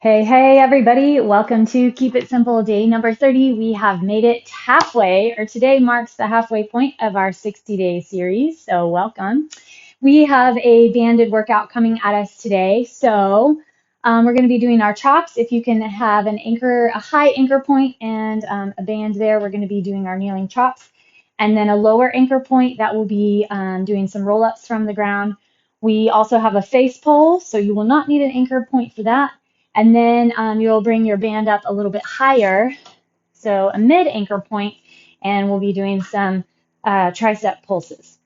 Hey, everybody. Welcome to Keep It Simple day number 30. We have made it halfway, or today marks the halfway point of our 60-day series. So welcome. We have a banded workout coming at us today. So we're going to be doing our chops. If you can have a high anchor point and a band there, we're going to be doing our kneeling chops. And then a lower anchor point that will be doing some roll-ups from the ground. We also have a face pull, so you will not need an anchor point for that. And then you'll bring your band up a little bit higher, so a mid anchor point, and we'll be doing some tricep pulses.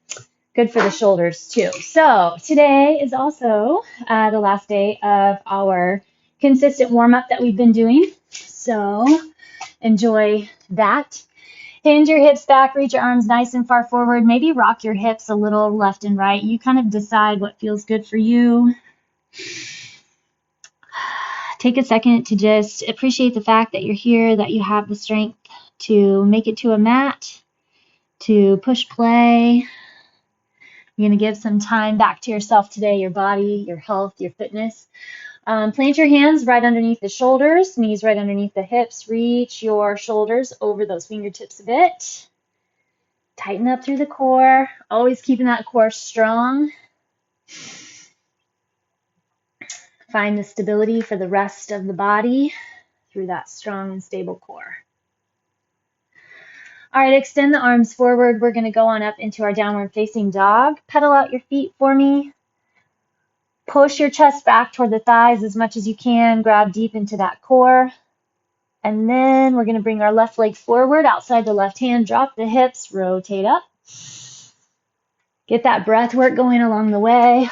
Good for the shoulders too. So today is also the last day of our consistent warm-up that we've been doing. So enjoy that. Hinge your hips back, reach your arms nice and far forward. Maybe rock your hips a little left and right. You kind of decide what feels good for you. Take a second to just appreciate the fact that you're here, that you have the strength to make it to a mat, to push play. You're going to give some time back to yourself today, your body, your health, your fitness. Plant your hands right underneath the shoulders, knees right underneath the hips. Reach your shoulders over those fingertips a bit. Tighten up through the core, always keeping that core strong. Find the stability for the rest of the body through that strong and stable core. All right, extend the arms forward. We're going to go on up into our downward facing dog. Pedal out your feet for me. Push your chest back toward the thighs as much as you can. Grab deep into that core. And then we're going to bring our left leg forward outside the left hand. Drop the hips, rotate up. Get that breath work going along the way.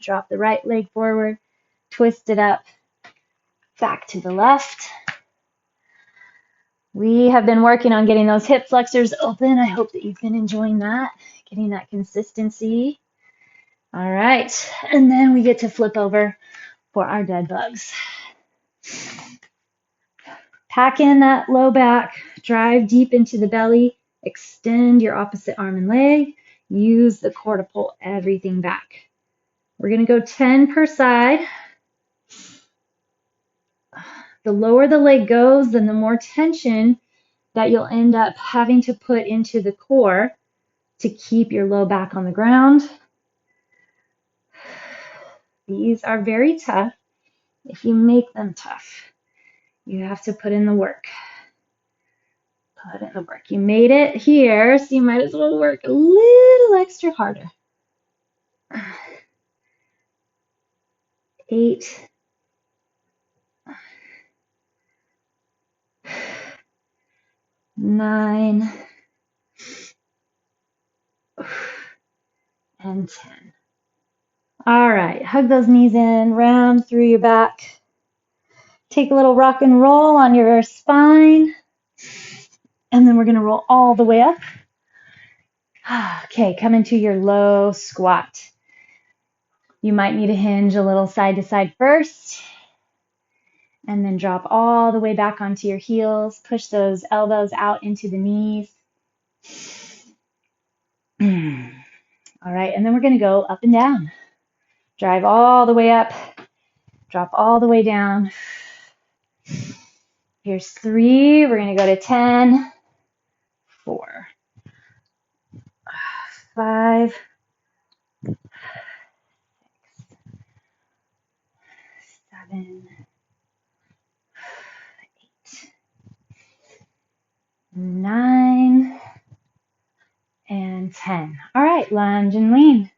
Drop the right leg forward. Twist it up. Back to the left. We have been working on getting those hip flexors open. I hope that you've been enjoying that, getting that consistency. All right, and then we get to flip over for our dead bugs. Pack in that low back, drive deep into the belly, extend your opposite arm and leg, use the core to pull everything back. We're going to go 10 per side. The lower the leg goes, then the more tension that you'll end up having to put into the core to keep your low back on the ground. These are very tough. If you make them tough, you have to put in the work. Put in the work. You made it here, so you might as well work a little extra harder. 8, 9, and 10. All right, hug those knees in, round through your back. Take a little rock and roll on your spine. And then we're going to roll all the way up. Okay, come into your low squat. You might need to hinge a little side to side first. And then drop all the way back onto your heels. Push those elbows out into the knees. All right, and then we're going to go up and down. Drive all the way up. Drop all the way down. Here's 3. We're going to go to 10, 4, 5, 6, 7, 8, 9, and 10. All right, lunge and lean.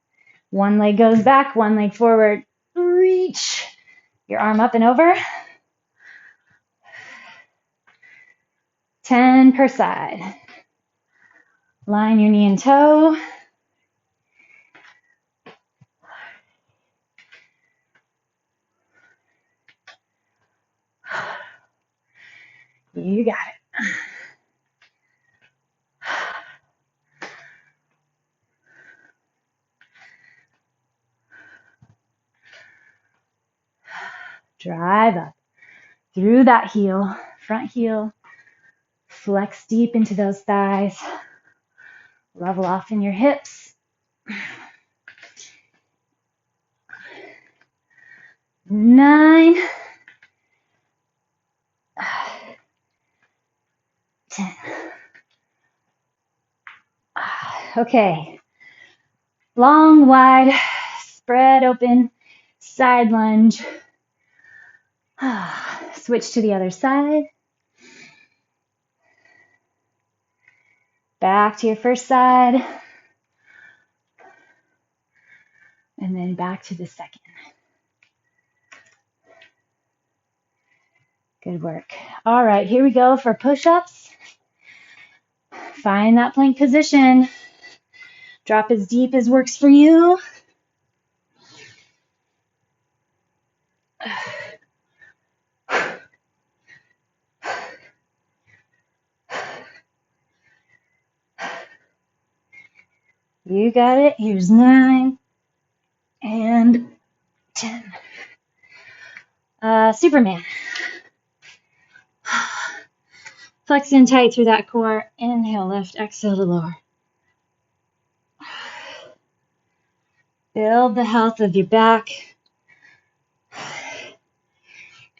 One leg goes back, one leg forward. Reach your arm up and over. 10 per side. Line your knee and toe. You got it. Drive up through that heel, front heel. Flex deep into those thighs. Level off in your hips. 9, Okay. Long, wide, spread open, side lunge. Switch to the other side. Back to your first side. And then back to the second. Good work. All right, here we go for push-ups. Find that plank position. Drop as deep as works for you. You got it. Here's 9 and 10. Superman. Flex in tight through that core. Inhale, lift. Exhale to lower. Build the health of your back.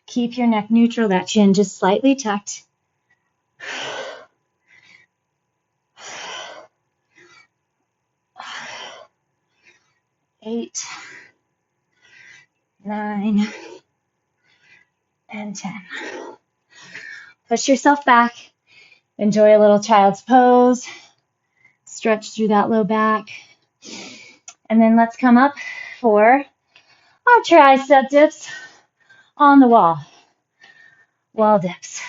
Keep your neck neutral, that chin just slightly tucked. 8, 9, and 10. Push yourself back. Enjoy a little child's pose. Stretch through that low back. And then let's come up for our tricep dips on the wall. Wall dips.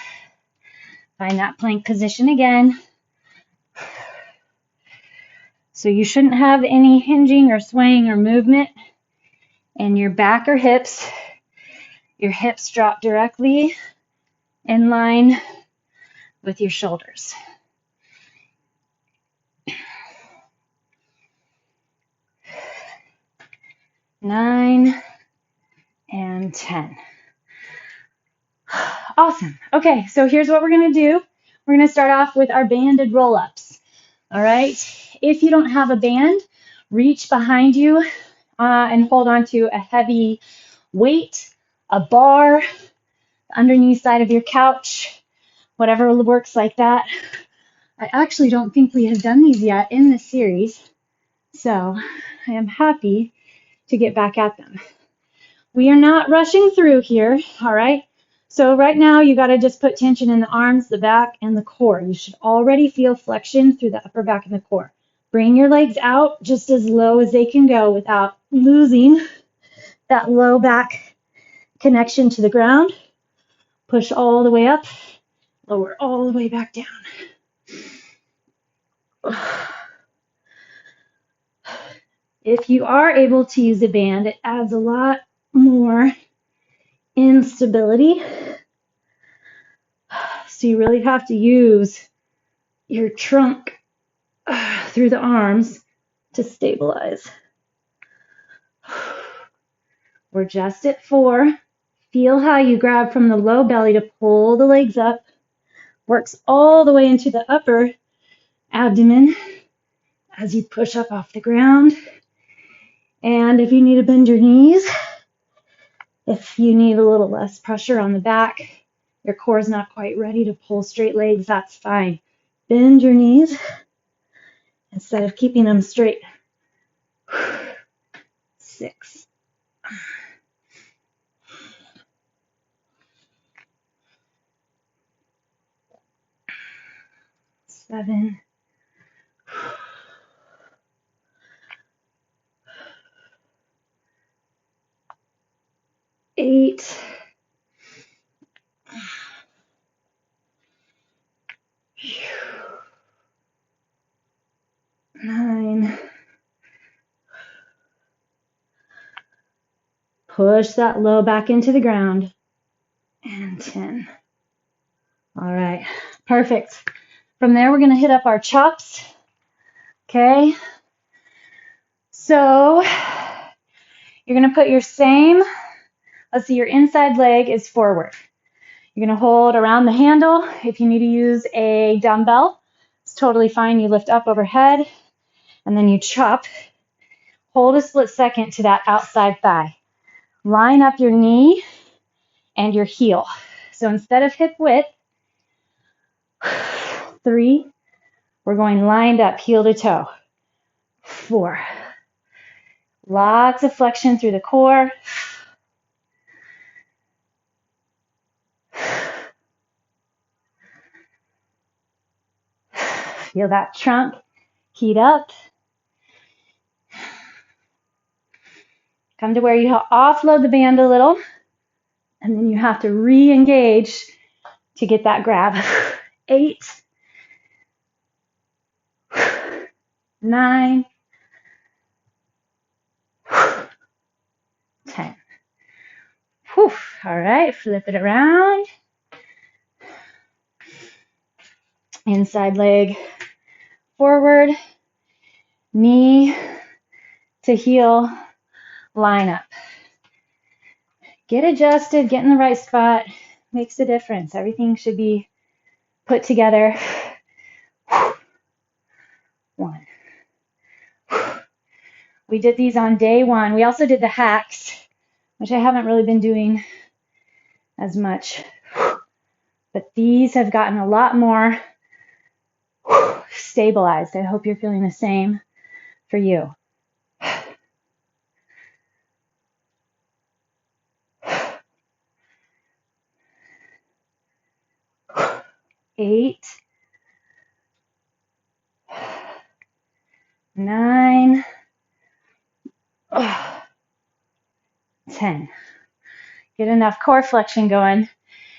Find that plank position again. So you shouldn't have any hinging or swaying or movement in your back or hips. Your hips drop directly in line with your shoulders. Nine and 10. Awesome. Okay, so here's what we're going to do. We're going to start off with our banded roll-ups. All right. If you don't have a band, reach behind you and hold on to a heavy weight, a bar, underneath side of your couch, whatever works like that. I actually don't think we have done these yet in this series, so I am happy to get back at them. We are not rushing through here, all right? So right now you got to just put tension in the arms, the back, and the core. You should already feel flexion through the upper back and the core. Bring your legs out just as low as they can go without losing that low back connection to the ground. Push all the way up, lower all the way back down. If you are able to use a band, it adds a lot more instability. So you really have to use your trunk through the arms to stabilize. We're just at 4. Feel how you grab from the low belly to pull the legs up. Works all the way into the upper abdomen as you push up off the ground. And if you need to bend your knees, if you need a little less pressure on the back, your core is not quite ready to pull straight legs, that's fine. Bend your knees instead of keeping them straight. 6. 7. 8. 9. Push that low back into the ground. And 10. All right, perfect. From there, we're going to hit up our chops. Okay. So you're going to put your same, let's see, your inside leg is forward. You're going to hold around the handle. If you need to use a dumbbell, it's totally fine. You lift up overhead and then you chop. Hold a split second to that outside thigh. Line up your knee and your heel. So instead of hip width, 3, we're going lined up heel to toe. 4. Lots of flexion through the core. Feel that trunk heat up. Come to where you offload the band a little, and then you have to re-engage to get that grab. 8, 9, 10. Whew. All right, flip it around. Inside leg forward, knee to heel, line up. Get adjusted, get in the right spot. Makes a difference. Everything should be put together. 1. We did these on day 1. We also did the hacks, which I haven't really been doing as much. But these have gotten a lot more stabilized. I hope you're feeling the same for you. 8, 9, 10. Get enough core flexion going,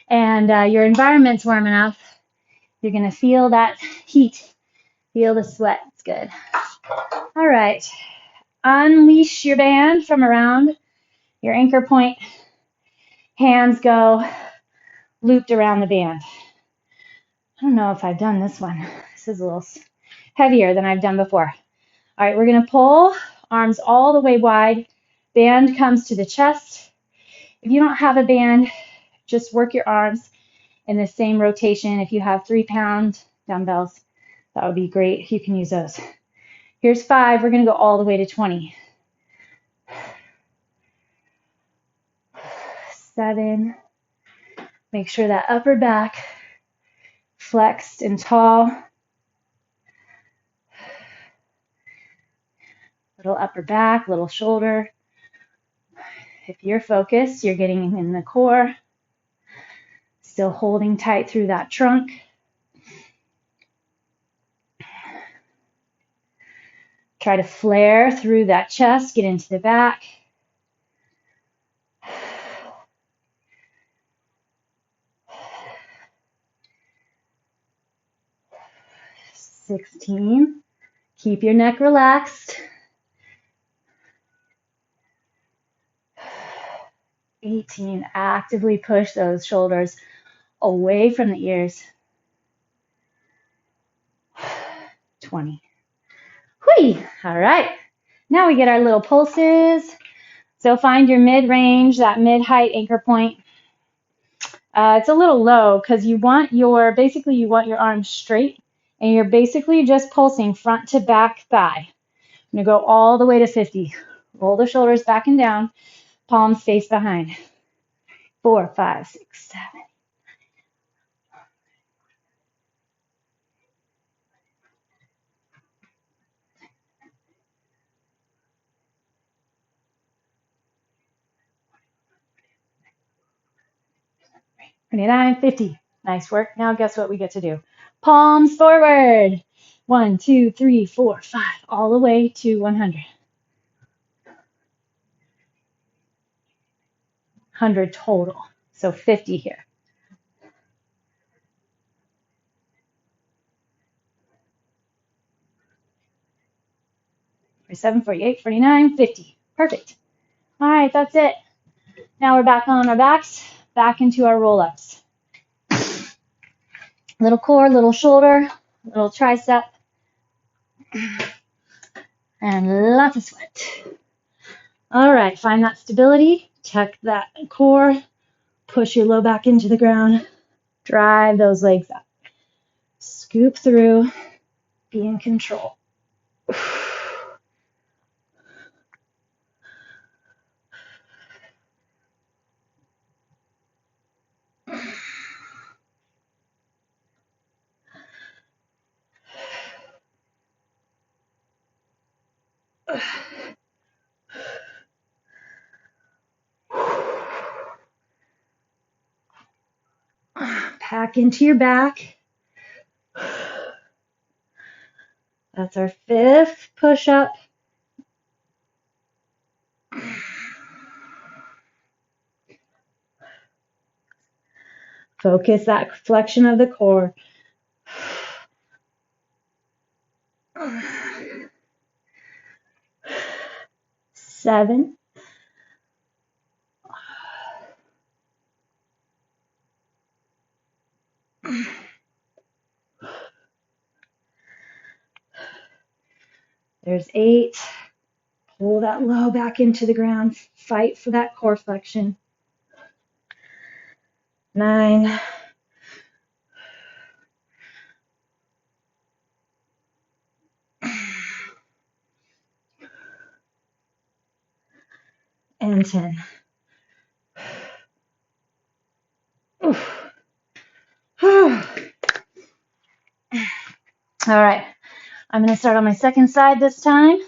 and your environment's warm enough. You're going to feel that heat, feel the sweat. It's good. All right. Unleash your band from around your anchor point. Hands go looped around the band. I don't know if I've done this one. This is a little heavier than I've done before. All right, we're going to pull arms all the way wide. Band comes to the chest. If you don't have a band, just work your arms in the same rotation. If you have 3-pound dumbbells, that would be great. You can use those. Here's 5. We're going to go all the way to 20. 7. Make sure that upper back flexed and tall. Little upper back, little shoulder. If you're focused, you're getting in the core. Still holding tight through that trunk. Try to flare through that chest, get into the back. 16. Keep your neck relaxed. 18. Actively push those shoulders away from the ears. 20. Whee! All right. Now we get our little pulses. So find your mid-range, that mid-height anchor point. It's a little low because you want your arms straight, and you're basically just pulsing front to back thigh. I'm going to go all the way to 50. Roll the shoulders back and down, palms face behind. 4, 5, 6, 7. $29, $50. Nice work. Now guess what we get to do? Palms forward. 1, 2, 3, 4, 5, all the way to 100. 100 total. So 50 here. 47, 48, 49, 50. Perfect. All right, that's it. Now we're back on our backs, back into our roll-ups. Little core, little shoulder, little tricep, and lots of sweat. All right, find that stability, tuck that core, push your low back into the ground, drive those legs up. Scoop through, be in control. Pack into your back. That's our 5th push-up. Focus that flexion of the core. 7. There's 8. Pull that low back into the ground. Fight for that core flexion. 9. And 10. Oof. All right, I'm going to start on my second side this time.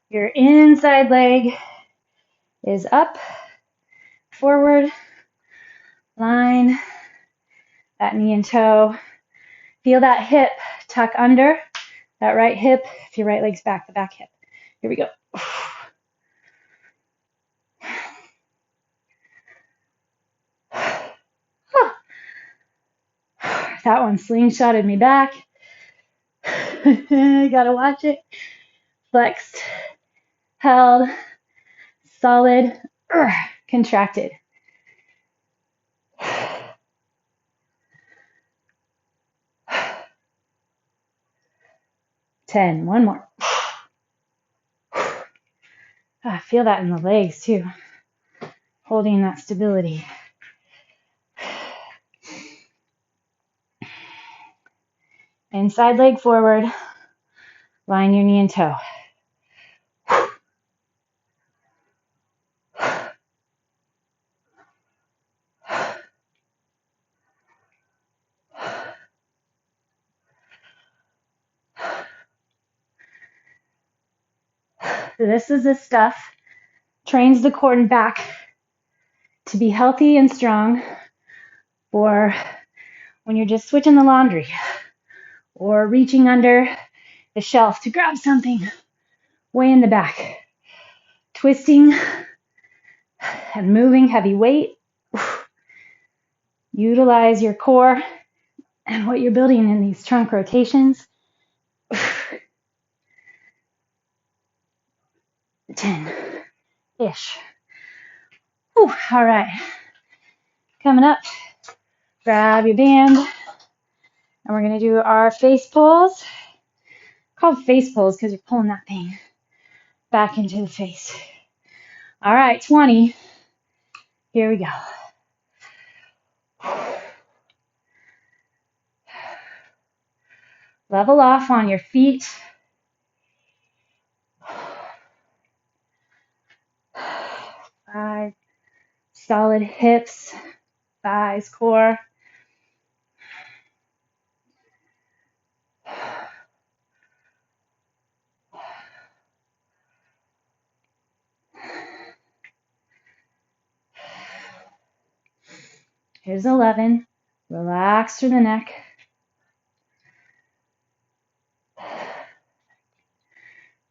Your inside leg is up, forward, line, that knee and toe. Feel that hip tuck under, that right hip. If your right leg's back, the back hip. Here we go. That one slingshotted me back. Gotta watch it. Flexed, held, solid, contracted. 10. One more. I feel that in the legs too. Holding that stability. Inside leg forward. Line your knee and toe. This is the stuff. Trains the core and back to be healthy and strong for when you're just switching the laundry or reaching under the shelf to grab something way in the back. Twisting and moving heavy weight. Utilize your core and what you're building in these trunk rotations. 10-ish. All right. Coming up, grab your band, and we're going to do our face pulls. Called face pulls because you're pulling that thing back into the face. All right, 20. Here we go. Level off on your feet. Five. Solid hips, thighs, core. Here's 11. Relax through the neck.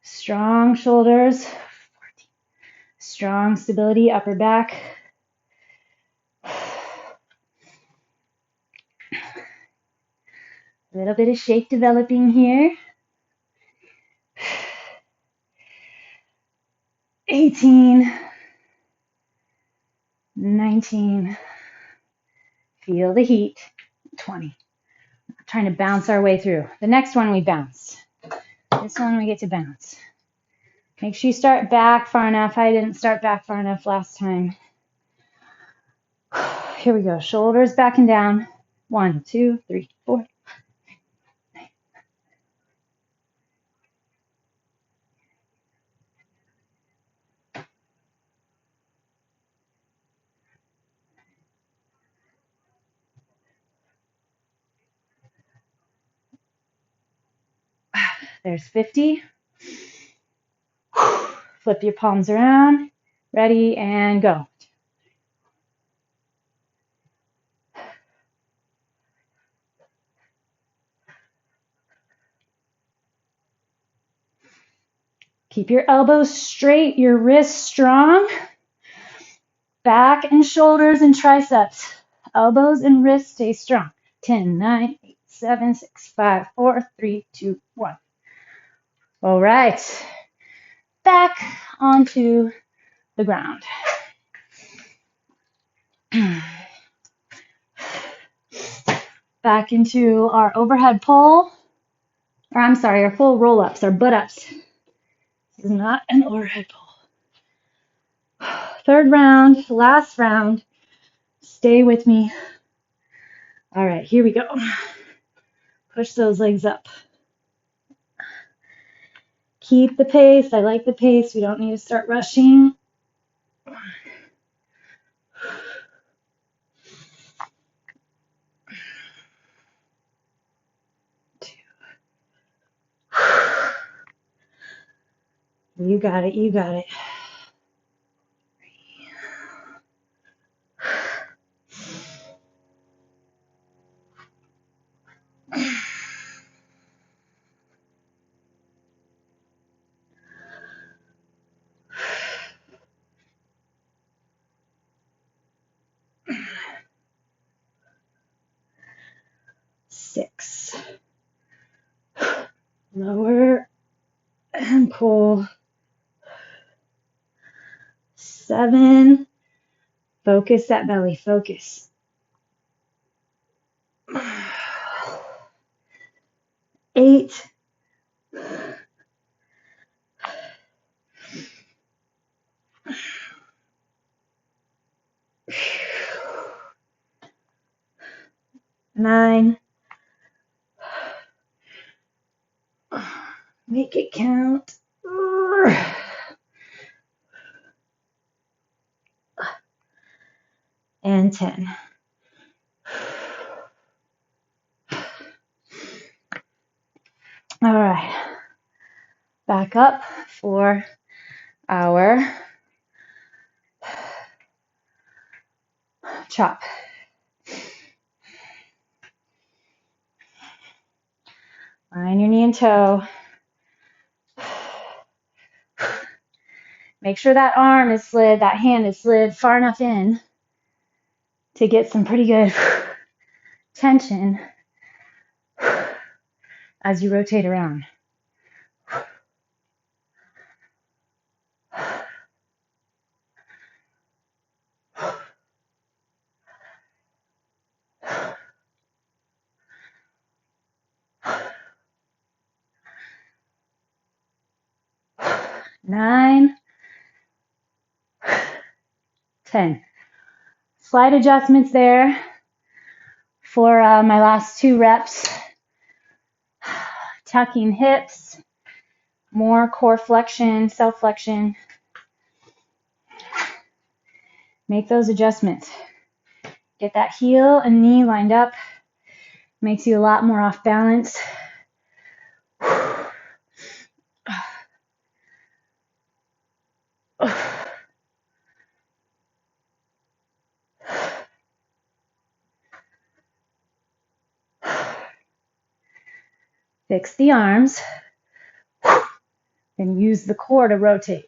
Strong shoulders. 14. Strong stability, upper back. A little bit of shape developing here. 18. 19. Feel the heat. 20. Trying to bounce our way through. The next one we bounce. This one we get to bounce. Make sure you start back far enough. I didn't start back far enough last time. Here we go. Shoulders back and down. 1, 2, 3, 4. There's 50. Flip your palms around. Ready, and go. Keep your elbows straight, your wrists strong. Back and shoulders and triceps. Elbows and wrists stay strong. 10, 9, 8, 7, 6, 5, 4, 3, 2, 1. All right. Back onto the ground. Back into our overhead pull. Or I'm sorry, our full roll-ups, our butt-ups. This is not an overhead pull. Third round, last round. Stay with me. All right, here we go. Push those legs up. Keep the pace. I like the pace. We don't need to start rushing. 1, 2. You got it. You got it. 6. Lower and pull. 7. Focus that belly. Focus. 8. 9. Make it count. And 10. All right. Back up for our chop. Line your knee and toe. Make sure that arm is slid, that hand is slid far enough in to get some pretty good tension as you rotate around. Nine, 10. Slight adjustments there for my last 2 reps. Tucking hips, more core flexion, self-flexion. Make those adjustments. Get that heel and knee lined up. Makes you a lot more off balance. Fix the arms and use the core to rotate.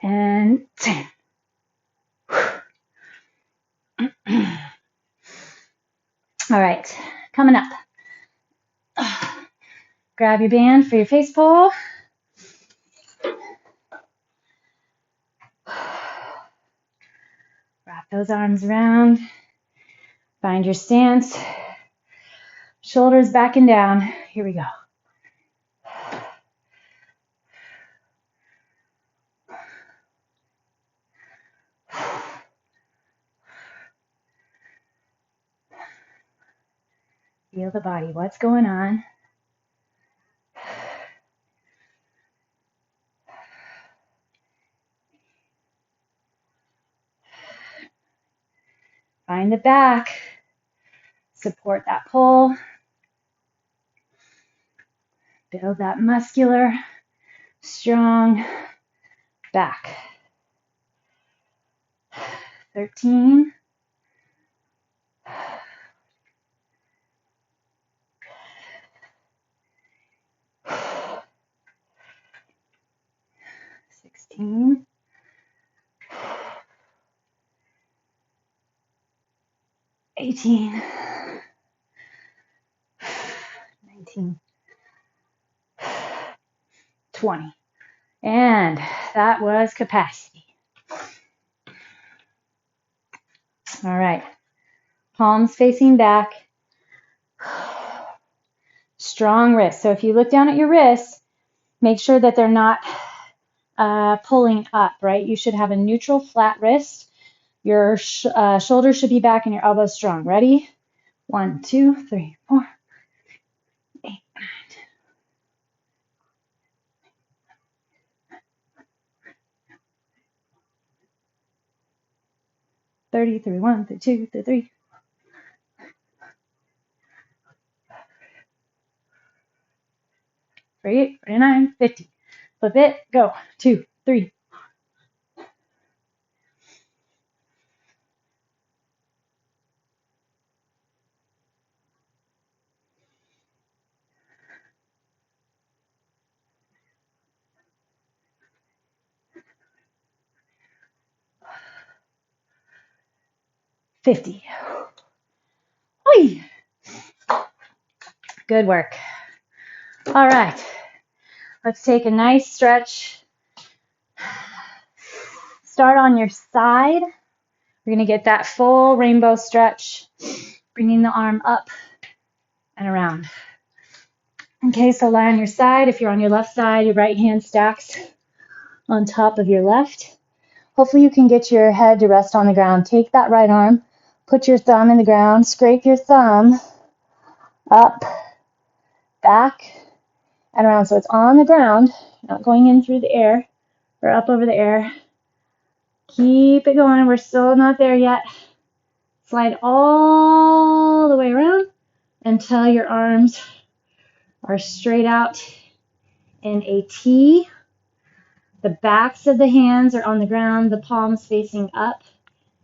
And 10. All right, coming up. Grab your band for your face pull. Wrap those arms around. Find your stance. Shoulders back and down. Here we go. Feel the body. What's going on? Find the back. Support that pull. Build that muscular, strong back. 13. 16. 18. 19. 20. And that was capacity. All right. Palms facing back. Strong wrists. So if you look down at your wrists, make sure that they're not pulling up, right? You should have a neutral flat wrist. Your shoulders should be back and your elbows strong. Ready? 1, 2, 3, 4, 8, 9, 30, 31, 32, 33, 38, 39, 50. Flip it. Go. 2, 3. 50. Whee! Good work. All right. Let's take a nice stretch. Start on your side. We're going to get that full rainbow stretch, bringing the arm up and around. Okay, so lie on your side. If you're on your left side, your right hand stacks on top of your left. Hopefully you can get your head to rest on the ground. Take that right arm, put your thumb in the ground, scrape your thumb up, back, and around. So it's on the ground, not going in through the air or up over the air. Keep it going. We're still not there yet. Slide all the way around until your arms are straight out in a T. The backs of the hands are on the ground, the palms facing up.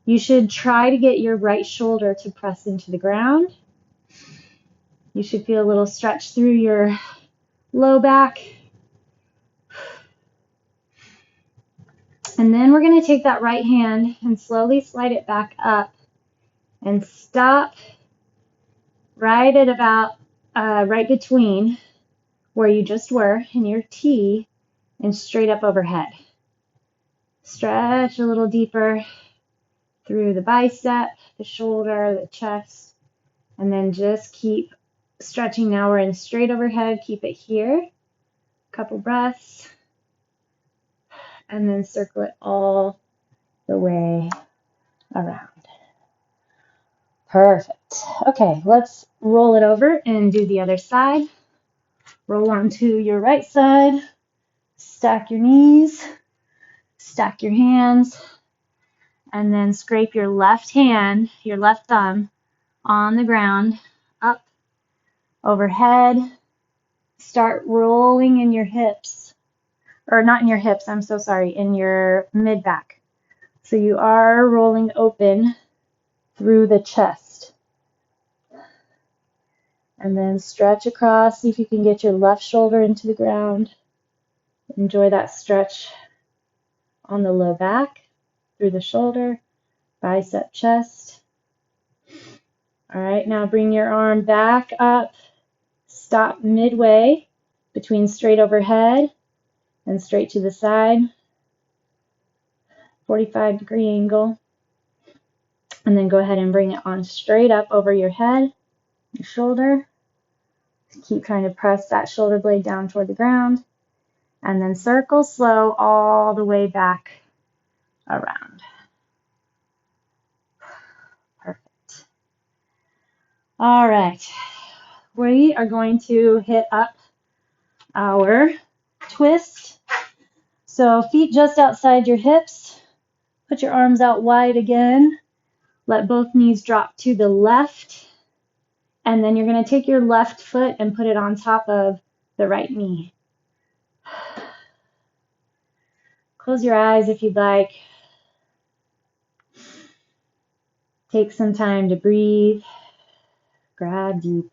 You should try to get your right shoulder to press into the ground. You should feel a little stretch through your low back. And then we're going to take that right hand and slowly slide it back up and stop right at about right between where you just were in your T and straight up overhead. Stretch a little deeper through the bicep, the shoulder, the chest, and then just keep stretching. Now we're in straight overhead. Keep it here. Couple breaths. And then circle it all the way around. Perfect. Okay, let's roll it over and do the other side. Roll onto your right side. Stack your knees. Stack your hands. And then scrape your left hand, your left thumb, on the ground, up, overhead. Start rolling in your hips. Or not in your hips, I'm so sorry, in your mid-back. So you are rolling open through the chest. And then stretch across. See if you can get your left shoulder into the ground. Enjoy that stretch on the low back, through the shoulder, bicep, chest. All right, now bring your arm back up. Stop midway between straight overhead and straight to the side. 45-degree angle. And then go ahead and bring it on straight up over your head, your shoulder. Keep trying to press that shoulder blade down toward the ground. And then circle slow all the way back around. Perfect. All right. we are going to hit up our twist. So feet just outside your hips. Put your arms out wide again. Let both knees drop to the left. And then you're going to take your left foot and put it on top of the right knee. Close your eyes if you'd like. Take some time to breathe. Grab deep.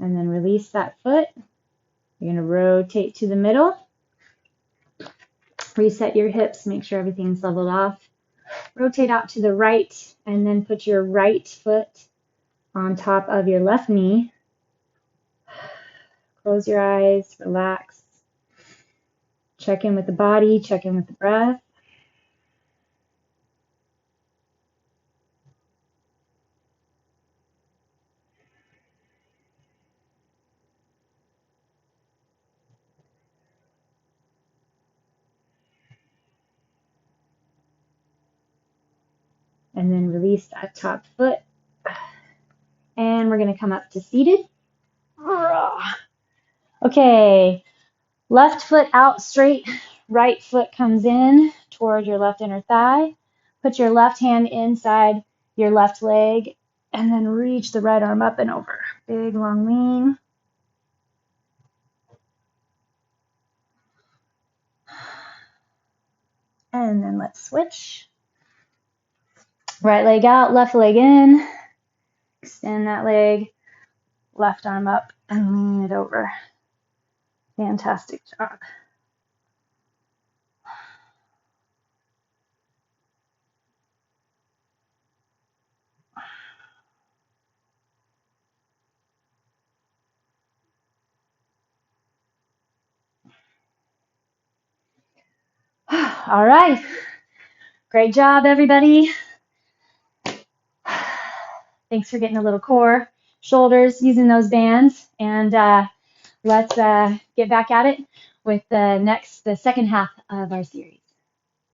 And then release that foot. You're going to rotate to the middle. Reset your hips. Make sure everything's leveled off. Rotate out to the right and then put your right foot on top of your left knee. Close your eyes. Relax. Check in with the body. Check in with the breath. And then release that top foot. And we're going to come up to seated. Okay, left foot out straight, right foot comes in toward your left inner thigh. Put your left hand inside your left leg and then reach the right arm up and over. Big long lean. And then let's switch. Right leg out, left leg in. Extend that leg, left arm up and lean it over. Fantastic job. All right. Great job, everybody. Thanks for getting a little core, shoulders, using those bands. And let's get back at it with the second half of our series.